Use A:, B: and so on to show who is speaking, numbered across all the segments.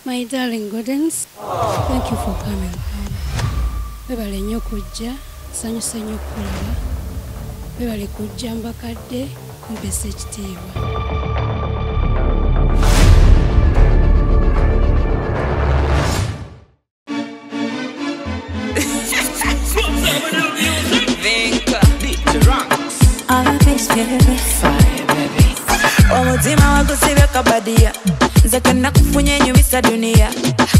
A: My darling Gordons, thank you for coming home. Webale nnyo kujja, nsanyuse nnyo kulaba. Webale kujja mbakadde, mpesa ekitiibwa.
B: Omutima wagusibye kabadia nzeke nakufunye nyumisa dunia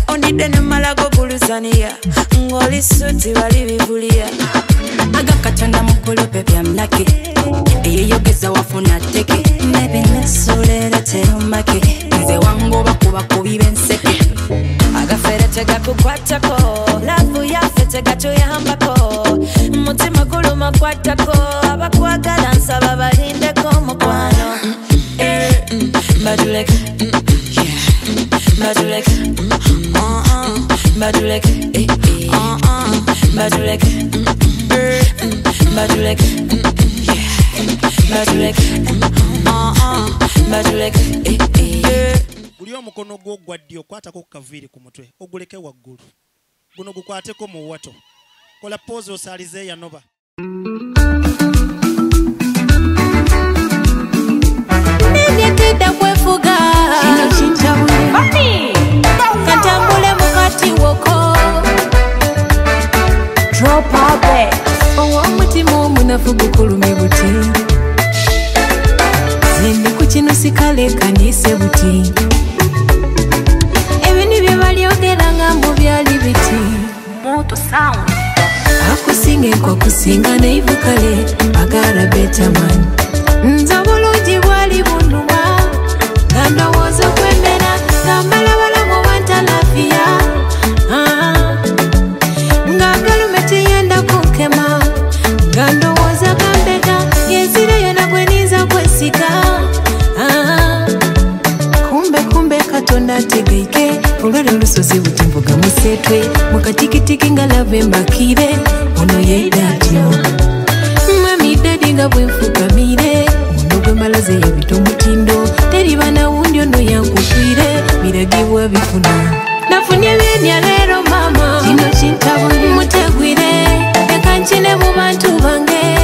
B: ondide ne malago guluzania ngoli suti wali bivulia agakatana mukulu pepe amnaki eyeyogeza wafuna teke maybe nesolera terumake nze wangu bakuba kubibe nseke agafere tegakukwatako lavu yafe tegatuyambako mutima guluma kwatako abakwagala nsaba balindeko mukwano Badulek, yeah. Badulek, Badulek, Badulek, Badulek, yeah. Badulek, Badulek,
C: Buli omukono gwo gwa ddyo kwatako kaviri ku mutwe oguleke waggulu guno gukwateko mu wato kola pose osalize yanoba
B: Nitida kwefuga Chino chinjabule Mami Katambule mukati woko Drop our bed Owa mutima munafugu kulume buti Zende kuchino sikale kanise buti Ebini byebali ogeranga mu byali biti Moto sound Akusinge kwa kusinga na ivukale Agara better man Nzabuluji bwali bunuma Gandowozo kwemera Gambalabala mu bantalafia Ngagalumeti yenda kunkema Gandowoza gambega Yezire yona gweniza kwesika Kumbe katonda tegeike Olwale olusozi butimbuga musetwe Mukatikitiki nga lave mbakire Ono yedatyo Mami daddy nga bwenfukamire Malaze yebito mutindo Teriba na wundi ono yankutwire Miragibwa bifuna Nafunye benya lero mama Chino chintabuli mutegwire Eka nchine mu bantu bange